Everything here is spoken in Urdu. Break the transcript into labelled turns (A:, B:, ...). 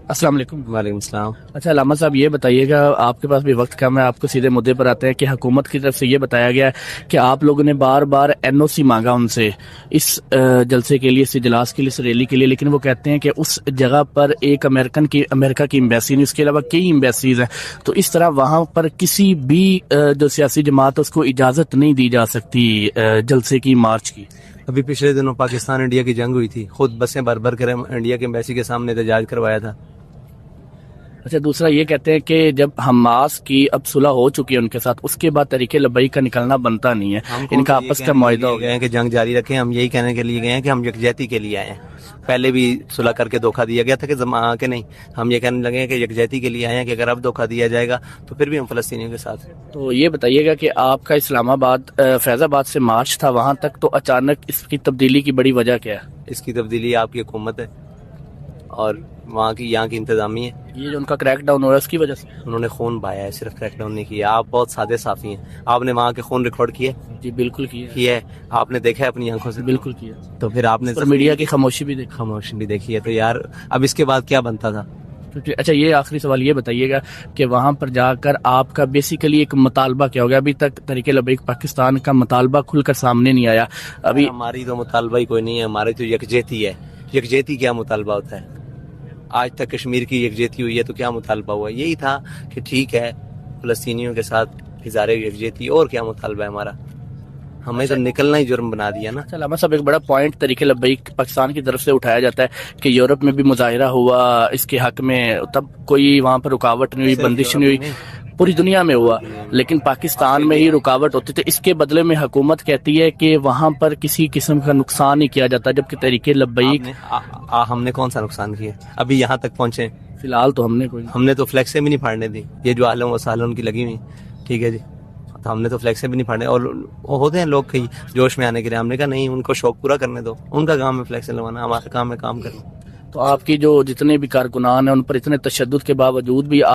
A: السلام علیکم۔
B: وعلیکم السلام۔
A: اچھا علامہ صاحب یہ بتائیے گا، آپ کے پاس بھی وقت کم ہے، آپ کو سیدھے مدعے پر آتے ہیں کہ حکومت کی طرف سے یہ بتایا گیا ہے کہ آپ لوگوں نے بار بار این او سی مانگا ان سے اس جلسے کے لیے، اس اجلاس کے لیے، اس ریلی کے لیے، لیکن وہ کہتے ہیں کہ اس جگہ پر ایک امریکہ کی ایمبیسی نہیں، اس کے علاوہ کئی ایمبیسیز ہیں، تو اس طرح وہاں پر کسی بھی جو سیاسی جماعت ہے اس کو اجازت نہیں دی جا سکتی جلسے کی، مارچ کی۔
B: ابھی پچھلے دنوں پاکستان انڈیا کی جنگ ہوئی تھی، خود بسیں بھر کر انڈیا کے ایمبیسی کے سامنے احتجاج کروایا تھا۔
A: اچھا دوسرا یہ کہتے ہیں کہ جب حماس کی اب صلح ہو چکی ہے ان کے ساتھ، اس کے بعد طریق لبیک کا نکلنا بنتا نہیں ہے، ان کا آپس کا معاہدہ ہو گیا
B: ہے کہ جنگ جاری رکھیں۔ ہم یہی کہنے کے لیے گئے ہیں کہ ہم یکجہتی کے لیے آئے ہیں۔ پہلے بھی صلح کر کے دھوکہ دیا گیا تھا کہ نہیں، ہم یہ کہنے لگے ہیں کہ یکجہتی کے لیے آئے ہیں کہ اگر اب دھوکہ دیا جائے گا تو پھر بھی ہم فلسطینیوں کے ساتھ ہیں۔
A: تو یہ بتائیے گا کہ آپ کا اسلام آباد فیض آباد سے مارچ تھا وہاں تک، تو اچانک اس کی تبدیلی کی بڑی وجہ کیا ہے؟
B: اس کی تبدیلی آپ کی حکومت ہے اور یہاں کی انتظامیہ ہے۔
A: یہ جو ان کا کریک ڈاؤن ہو رہا ہے اس کی وجہ سے
B: انہوں نے خون بہایا ہے، صرف کریک ڈاؤن نہیں کیا۔ آپ بہت سادے صافی ہیں، آپ نے وہاں کے خون ریکارڈ کیے؟
A: جی بالکل
B: کیا ہے، آپ نے دیکھا ہے اپنی آنکھوں سے؟
A: بالکل کیا۔
B: تو پھر آپ نے
A: میڈیا کی خاموشی بھی دیکھی۔
B: خاموشی بھی دیکھی ہے، تو یار اب اس کے بعد کیا بنتا تھا؟
A: اچھا یہ آخری سوال یہ بتائیے گا کہ وہاں پر جا کر آپ کا بیسیکلی ایک مطالبہ کیا ہو گیا؟ ابھی تک طریق لبیک پاکستان کا مطالبہ کھل کر سامنے نہیں آیا ابھی۔
B: ہماری تو مطالبہ ہی کوئی نہیں ہے، ہماری تو یکجہتی ہے۔ یکجہتی کیا مطالبہ ہوتا ہے؟ آج تک کشمیر کی یکجہتی ہوئی ہے تو کیا مطالبہ ہوا؟ یہی تھا کہ ٹھیک ہے فلسطینیوں کے ساتھ اظہار یکجہتی، اور کیا مطالبہ ہے ہمارا؟ ہمیں تو نکلنا ہی جرم بنا دیا نا۔
A: علامہ صاحب ایک بڑا پوائنٹ طریق لبیک پاکستان کی طرف سے اٹھایا جاتا ہے کہ یورپ میں بھی مظاہرہ ہوا اس کے حق میں، تب کوئی وہاں پر رکاوٹ نہیں ہوئی، بندش نہیں ہوئی، پوری دنیا میں ہوا، لیکن پاکستان میں ہی رکاوٹ ہوتی تھی۔ اس کے بدلے میں حکومت کہتی ہے کہ وہاں پر کسی قسم کا نقصان نہیں کیا جاتا، جبکہ طریق لبیک
B: ہم نے کون سا نقصان کیا؟ ابھی یہاں تک پہنچے
A: فی الحال تو ہم نے
B: تو فلیکسیں بھی نہیں پھاڑنے دی، یہ جو عالم و سالم کی لگی ہوئی، ٹھیک ہے جی، تو ہم نے تو فلیکسیں بھی نہیں پھاڑنے، اور ہوتے ہیں لوگ کئی جوش میں آنے کے لیے، ہم نے کہا نہیں، ان کو شوق پورا کرنے دو، ان کا کام ہے فلیکسیں لگوانا، ہمارا کام ہے کام کرنا۔
A: تو آپ کی جو جتنے بھی کارکنان ہیں ان پر اتنے تشدد کے باوجود بھی